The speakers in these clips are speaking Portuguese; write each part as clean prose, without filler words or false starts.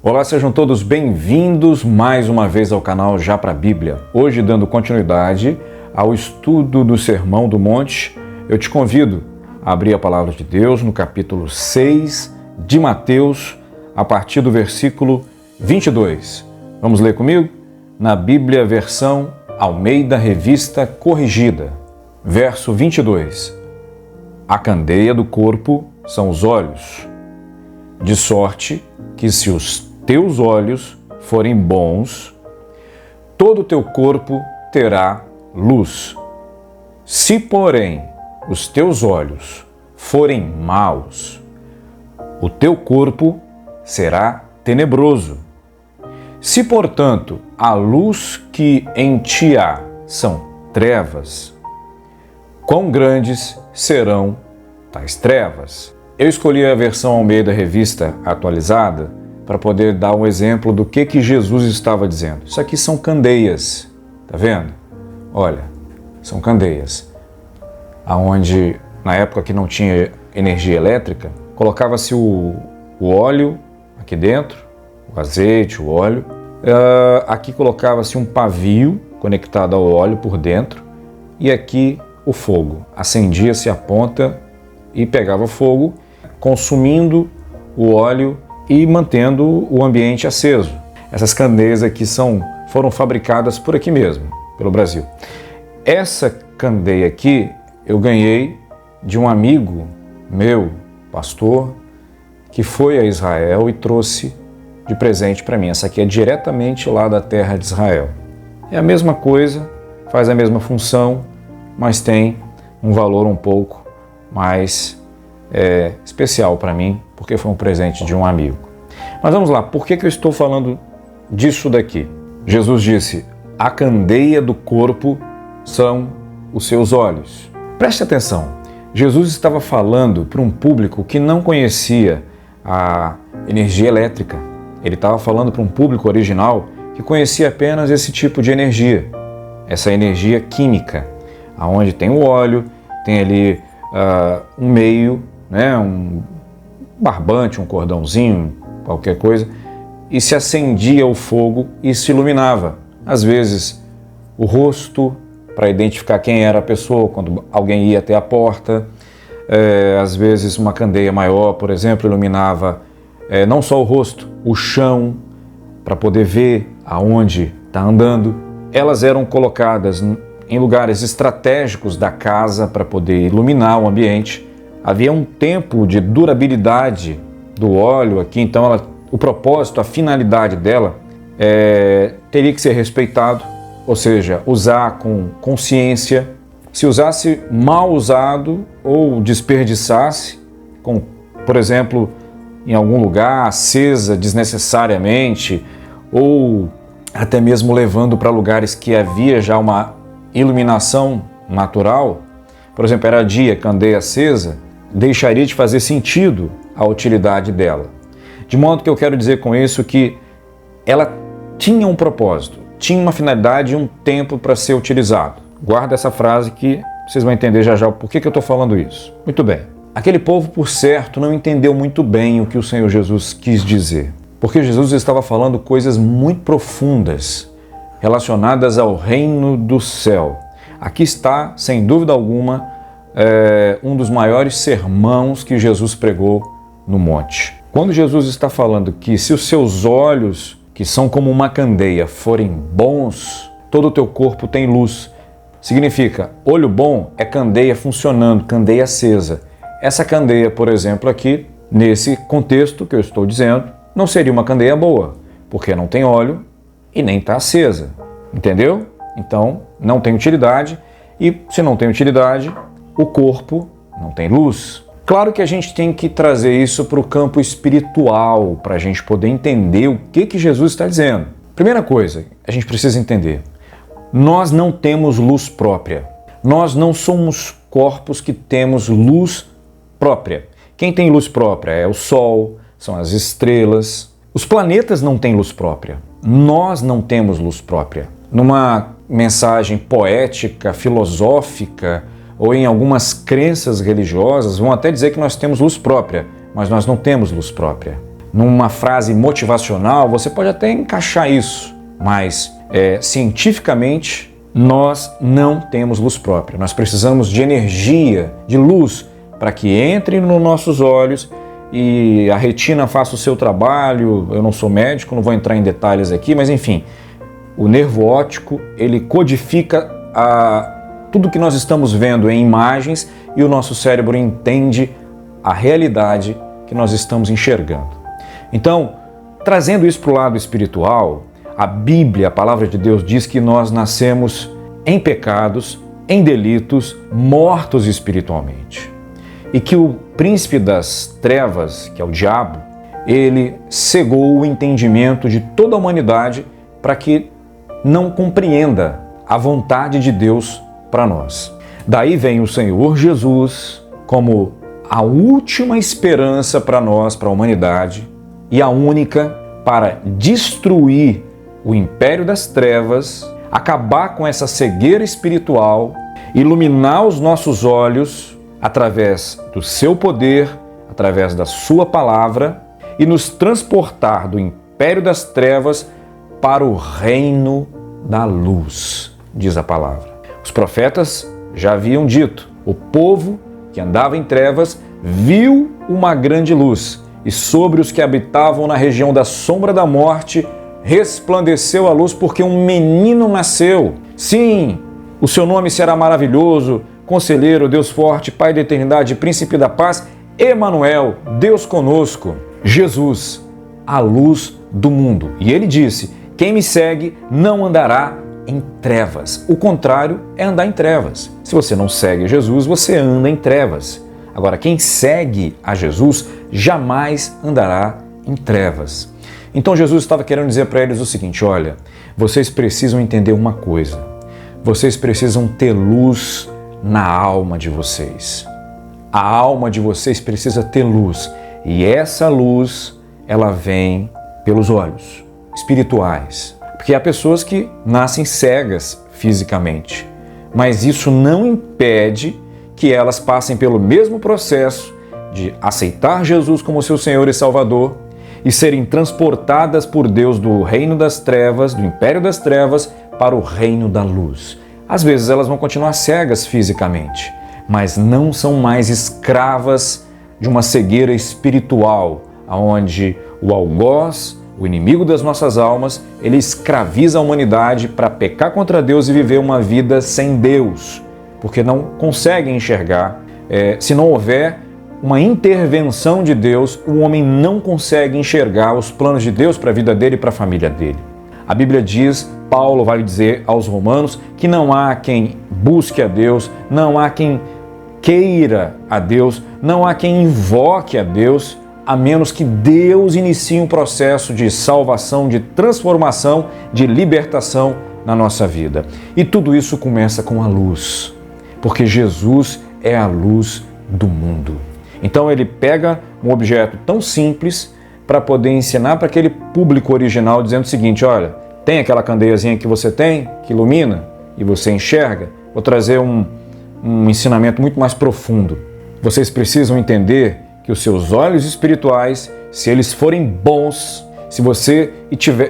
Olá, sejam todos bem-vindos mais uma vez ao canal Já Pra Bíblia. Hoje, dando continuidade ao estudo do Sermão do Monte, eu te convido a abrir a Palavra de Deus no capítulo 6 de Mateus, a partir do versículo 22. Vamos ler comigo? Na Bíblia, versão Almeida Revista Corrigida. Verso 22. A candeia do corpo são os olhos, de sorte que se os teus olhos forem bons, todo o teu corpo terá luz. Se, porém, os teus olhos forem maus, o teu corpo será tenebroso. Se, portanto, a luz que em ti há são trevas, quão grandes serão tais trevas? Eu escolhi a versão Almeida Revista Atualizada para poder dar um exemplo do que Jesus estava dizendo. Isso aqui são candeias, tá vendo? Olha, são candeias, aonde na época que não tinha energia elétrica, colocava-se o óleo aqui dentro, o azeite, o óleo. Aqui colocava-se um pavio conectado ao óleo por dentro e aqui o fogo. Acendia-se a ponta e pegava fogo, consumindo o óleo e mantendo o ambiente aceso. Essas candeias aqui foram fabricadas por aqui mesmo, pelo Brasil. Essa candeia aqui eu ganhei de um amigo meu, pastor, que foi a Israel e trouxe de presente para mim. Essa aqui é diretamente lá da terra de Israel. É a mesma coisa, faz a mesma função, mas tem um valor um pouco mais especial para mim, porque foi um presente de um amigo. Mas vamos lá, por que eu estou falando disso daqui? Jesus disse, a candeia do corpo são os seus olhos. Preste atenção, Jesus estava falando para um público que não conhecia a energia elétrica. Ele estava falando para um público original que conhecia apenas esse tipo de energia, essa energia química, onde tem o óleo, tem ali um meio, um barbante, um cordãozinho, qualquer coisa, e se acendia o fogo e se iluminava. Às vezes o rosto, para identificar quem era a pessoa quando alguém ia até a porta. Às vezes uma candeia maior, por exemplo, iluminava não só o rosto, o chão, para poder ver aonde está andando. Elas eram colocadas em lugares estratégicos da casa para poder iluminar o ambiente. Havia um tempo de durabilidade do óleo aqui, então o propósito, a finalidade dela teria que ser respeitado, ou seja, usar com consciência. Se usasse mal usado ou desperdiçasse, por exemplo, em algum lugar, acesa desnecessariamente, ou até mesmo levando para lugares que havia já uma iluminação natural, por exemplo, era dia, candeia acesa, deixaria de fazer sentido a utilidade dela. De modo que eu quero dizer com isso que ela tinha um propósito, tinha uma finalidade e um tempo para ser utilizado. Guarda essa frase que vocês vão entender já já o porquê que eu estou falando isso. Muito bem. Aquele povo, por certo, não entendeu muito bem o que o Senhor Jesus quis dizer, porque Jesus estava falando coisas muito profundas relacionadas ao reino do céu. Aqui está, sem dúvida alguma, um dos maiores sermãos que Jesus pregou no monte. Quando Jesus está falando que se os seus olhos, que são como uma candeia, forem bons, todo o teu corpo tem luz. Significa, olho bom é candeia funcionando, candeia acesa. Essa candeia, por exemplo, aqui, nesse contexto que eu estou dizendo, não seria uma candeia boa, porque não tem óleo e nem está acesa. Entendeu? Então, não tem utilidade, e se não tem utilidade, o corpo não tem luz. Claro que a gente tem que trazer isso para o campo espiritual, para a gente poder entender o que Jesus está dizendo. Primeira coisa, a gente precisa entender, nós não temos luz própria. Nós não somos corpos que temos luz própria. Quem tem luz própria é o Sol, são as estrelas. Os planetas não têm luz própria. Nós não temos luz própria. Numa mensagem poética, filosófica, ou em algumas crenças religiosas, vão até dizer que nós temos luz própria, mas nós não temos luz própria. numa frase motivacional, você pode até encaixar isso, mas cientificamente nós não temos luz própria. Nós precisamos de energia, de luz, para que entre nos nossos olhos e a retina faça o seu trabalho. Eu não sou médico, não vou entrar em detalhes aqui, mas enfim, o nervo óptico, ele codifica tudo que nós estamos vendo em imagens e o nosso cérebro entende a realidade que nós estamos enxergando. Então, trazendo isso para o lado espiritual, a Bíblia, a palavra de Deus, diz que nós nascemos em pecados, em delitos, mortos espiritualmente. E que o príncipe das trevas, que é o diabo, ele cegou o entendimento de toda a humanidade para que não compreenda a vontade de Deus para nós. Daí vem o Senhor Jesus como a última esperança para nós, para a humanidade, e a única para destruir o império das trevas, acabar com essa cegueira espiritual, iluminar os nossos olhos através do seu poder, através da sua palavra e nos transportar do império das trevas para o reino da luz, diz a palavra. Os profetas já haviam dito: o povo que andava em trevas viu uma grande luz, e sobre os que habitavam na região da sombra da morte resplandeceu a luz, porque um menino nasceu. Sim, o seu nome será maravilhoso, Conselheiro, Deus forte, Pai da eternidade, Príncipe da paz, Emanuel, Deus conosco. Jesus, a luz do mundo. E ele disse: quem me segue não andará em trevas. O contrário é andar em trevas. Se você não segue Jesus, você anda em trevas. Agora, quem segue a Jesus jamais andará em trevas. Então Jesus estava querendo dizer para eles o seguinte: olha, vocês precisam entender uma coisa. Vocês precisam ter luz na alma de vocês. A alma de vocês precisa ter luz. E essa luz, ela vem pelos olhos espirituais. Porque há pessoas que nascem cegas fisicamente, mas isso não impede que elas passem pelo mesmo processo de aceitar Jesus como seu Senhor e Salvador e serem transportadas por Deus do reino das trevas, do império das trevas, para o reino da luz. Às vezes elas vão continuar cegas fisicamente, mas não são mais escravas de uma cegueira espiritual, onde o algoz, o inimigo das nossas almas, ele escraviza a humanidade para pecar contra Deus e viver uma vida sem Deus, porque não conseguem enxergar. Se não houver uma intervenção de Deus, o homem não consegue enxergar os planos de Deus para a vida dele e para a família dele. A Bíblia diz, Paulo vai dizer aos romanos, que não há quem busque a Deus, não há quem queira a Deus, não há quem invoque a Deus, a menos que Deus inicie um processo de salvação, de transformação, de libertação na nossa vida. E tudo isso começa com a luz, porque Jesus é a luz do mundo. Então ele pega um objeto tão simples para poder ensinar para aquele público original, dizendo o seguinte: olha, tem aquela candeiazinha que você tem, que ilumina e você enxerga? Vou trazer um ensinamento muito mais profundo. Vocês precisam entender que os seus olhos espirituais, se eles forem bons, se você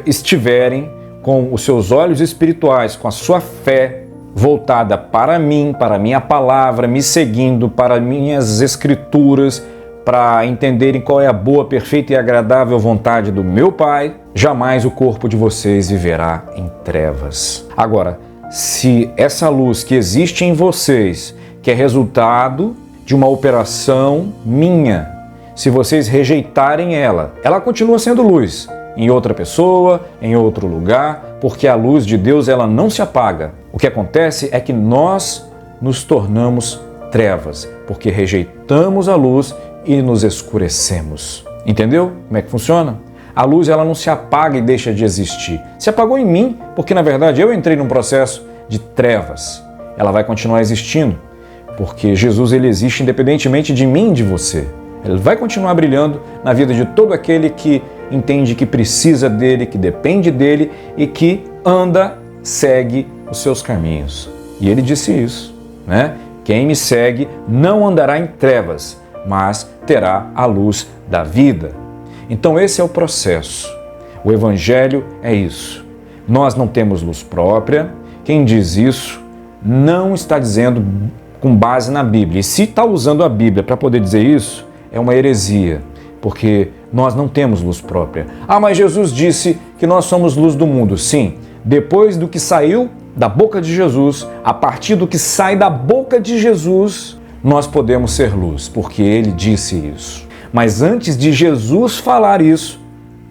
estiverem com os seus olhos espirituais, com a sua fé voltada para mim, para a minha palavra, me seguindo, para minhas escrituras, para entenderem qual é a boa, perfeita e agradável vontade do meu Pai, jamais o corpo de vocês viverá em trevas. Agora, se essa luz que existe em vocês, que é resultado de uma operação minha, se vocês rejeitarem ela continua sendo luz em outra pessoa, em outro lugar, porque a luz de Deus ela não se apaga. O que acontece é que nós nos tornamos trevas, porque rejeitamos a luz e nos escurecemos. Entendeu como é que funciona? A luz ela não se apaga e deixa de existir. Se apagou em mim, porque na verdade eu entrei num processo de trevas. Ela vai continuar existindo, porque Jesus ele existe independentemente de mim e de você. Ele vai continuar brilhando na vida de todo aquele que entende que precisa dele, que depende dele e que anda, segue os seus caminhos. E ele disse isso, né? Quem me segue não andará em trevas, mas terá a luz da vida. Então esse é o processo. O Evangelho é isso. Nós não temos luz própria. Quem diz isso não está dizendo com base na Bíblia. E se está usando a Bíblia para poder dizer isso, é uma heresia, porque nós não temos luz própria. Ah, mas Jesus disse que nós somos luz do mundo. Sim, depois do que saiu da boca de Jesus, a partir do que sai da boca de Jesus, nós podemos ser luz, porque Ele disse isso. Mas antes de Jesus falar isso,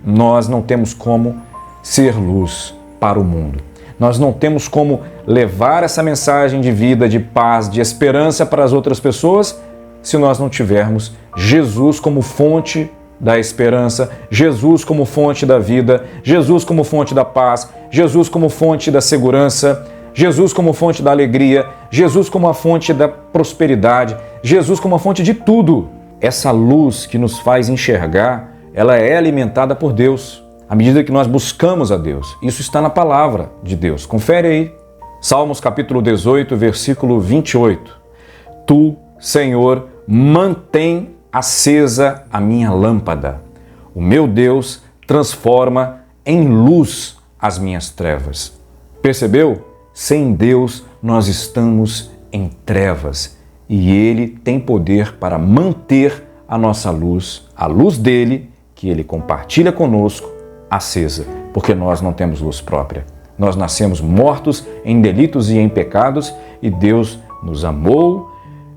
nós não temos como ser luz para o mundo. Nós não temos como levar essa mensagem de vida, de paz, de esperança para as outras pessoas se nós não tivermos Jesus como fonte da esperança, Jesus como fonte da vida, Jesus como fonte da paz, Jesus como fonte da segurança, Jesus como fonte da alegria, Jesus como a fonte da prosperidade, Jesus como a fonte de tudo. Essa luz que nos faz enxergar, ela é alimentada por Deus, à medida que nós buscamos a Deus. Isso está na palavra de Deus. Confere aí. Salmos capítulo 18, versículo 28. Tu, Senhor, mantém acesa a minha lâmpada. O meu Deus transforma em luz as minhas trevas. Percebeu? Sem Deus nós estamos em trevas e Ele tem poder para manter a nossa luz, a luz dele, que Ele compartilha conosco, acesa, porque nós não temos luz própria. Nós nascemos mortos em delitos e em pecados e Deus nos amou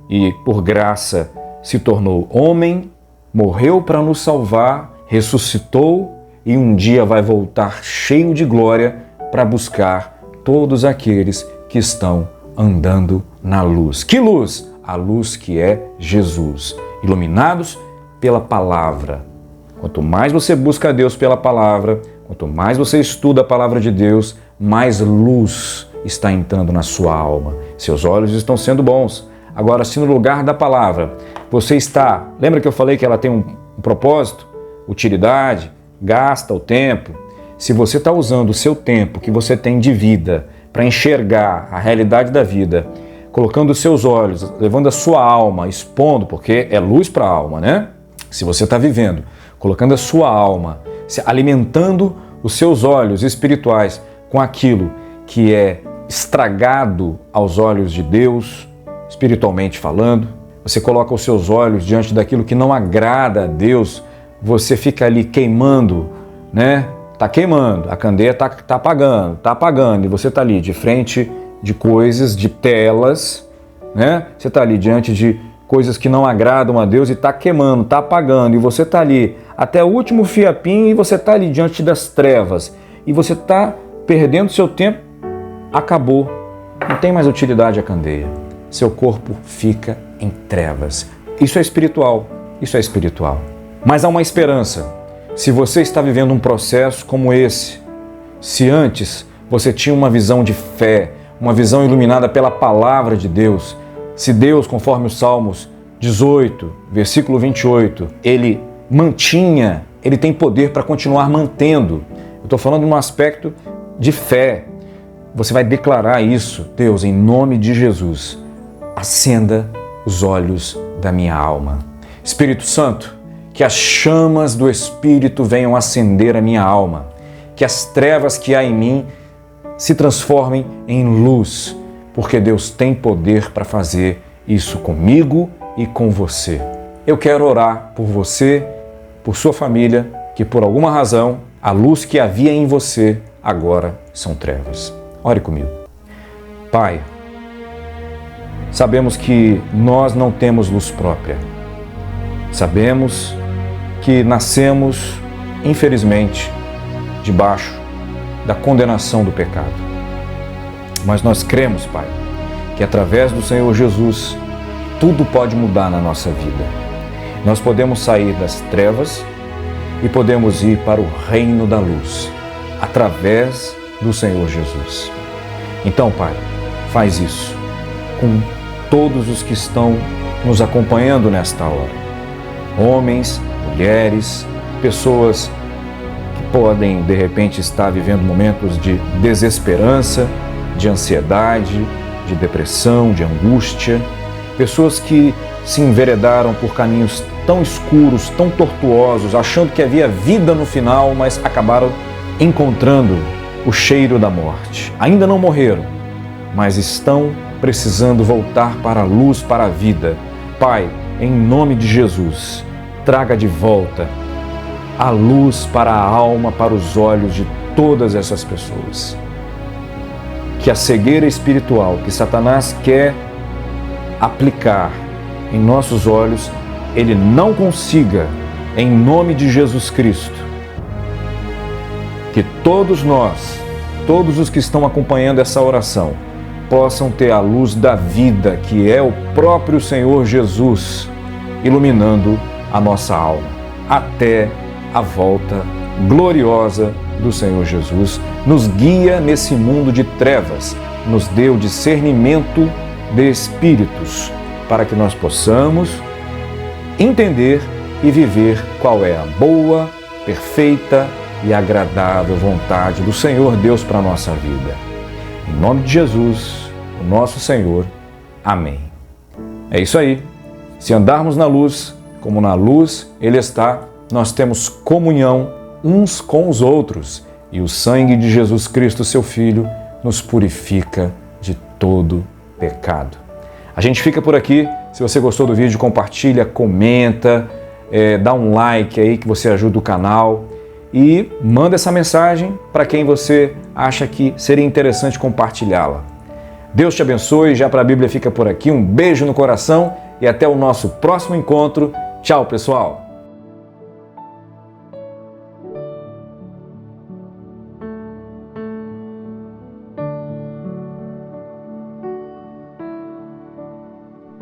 e, por graça, se tornou homem, morreu para nos salvar, ressuscitou e um dia vai voltar cheio de glória para buscar todos aqueles que estão andando na luz. Que luz? A luz que é Jesus, iluminados pela palavra. Quanto mais você busca a Deus pela palavra, quanto mais você estuda a palavra de Deus, mais luz está entrando na sua alma. Seus olhos estão sendo bons. Agora, se no lugar da palavra você está... Lembra que eu falei que ela tem um propósito? Utilidade? Gasta o tempo. Se você está usando o seu tempo que você tem de vida para enxergar a realidade da vida, colocando os seus olhos, levando a sua alma, expondo, porque é luz para a alma, né? Se você está vivendo, colocando a sua alma, alimentando os seus olhos espirituais com aquilo que é estragado aos olhos de Deus, espiritualmente falando, você coloca os seus olhos diante daquilo que não agrada a Deus, você fica ali queimando, né? Tá queimando, a candeia tá apagando, e você tá ali de frente de coisas, de telas, né? Você tá ali diante de coisas que não agradam a Deus e tá queimando, tá apagando, e você tá ali até o último fiapinho e você tá ali diante das trevas, e você tá perdendo seu tempo, acabou, não tem mais utilidade a candeia. Seu corpo fica em trevas. Isso é espiritual, isso é espiritual. Mas há uma esperança. Se você está vivendo um processo como esse, se antes você tinha uma visão de fé, uma visão iluminada pela palavra de Deus, se Deus, conforme os Salmos 18, versículo 28, Ele mantinha, Ele tem poder para continuar mantendo. Eu estou falando num aspecto de fé. Você vai declarar isso. Deus, em nome de Jesus, acenda os olhos da minha alma. Espírito Santo, que as chamas do Espírito venham acender a minha alma, que as trevas que há em mim se transformem em luz, porque Deus tem poder para fazer isso comigo e com você. Eu quero orar por você, por sua família, que por alguma razão a luz que havia em você agora são trevas. Ore comigo. Pai, sabemos que nós não temos luz própria. Sabemos que nascemos, infelizmente, debaixo da condenação do pecado. Mas nós cremos, Pai, que através do Senhor Jesus, tudo pode mudar na nossa vida. Nós podemos sair das trevas e podemos ir para o reino da luz, através do Senhor Jesus. Então, Pai, faz isso com todos os que estão nos acompanhando nesta hora. Homens, mulheres, pessoas que podem, de repente, estar vivendo momentos de desesperança, de ansiedade, de depressão, de angústia, pessoas que se enveredaram por caminhos tão escuros, tão tortuosos, achando que havia vida no final, mas acabaram encontrando o cheiro da morte. Ainda não morreram, mas estão precisando voltar para a luz, para a vida. Pai, em nome de Jesus, traga de volta a luz para a alma, para os olhos de todas essas pessoas. Que a cegueira espiritual que Satanás quer aplicar em nossos olhos, ele não consiga, em nome de Jesus Cristo. Que todos nós, todos os que estão acompanhando essa oração, possam ter a luz da vida, que é o próprio Senhor Jesus, iluminando a nossa alma, até a volta gloriosa do Senhor Jesus. Nos guia nesse mundo de trevas, nos dê o discernimento de espíritos, para que nós possamos entender e viver qual é a boa, perfeita e agradável vontade do Senhor Deus para a nossa vida. Em nome de Jesus, o nosso Senhor. Amém. É isso aí. Se andarmos na luz, como na luz Ele está, nós temos comunhão uns com os outros, e o sangue de Jesus Cristo, seu Filho, nos purifica de todo pecado. A gente fica por aqui. Se você gostou do vídeo, compartilha, comenta, dá um like aí que você ajuda o canal e manda essa mensagem para quem você acha que seria interessante compartilhá-la. Deus te abençoe. Já para a Bíblia fica por aqui. Um beijo no coração e até o nosso próximo encontro. Tchau, pessoal!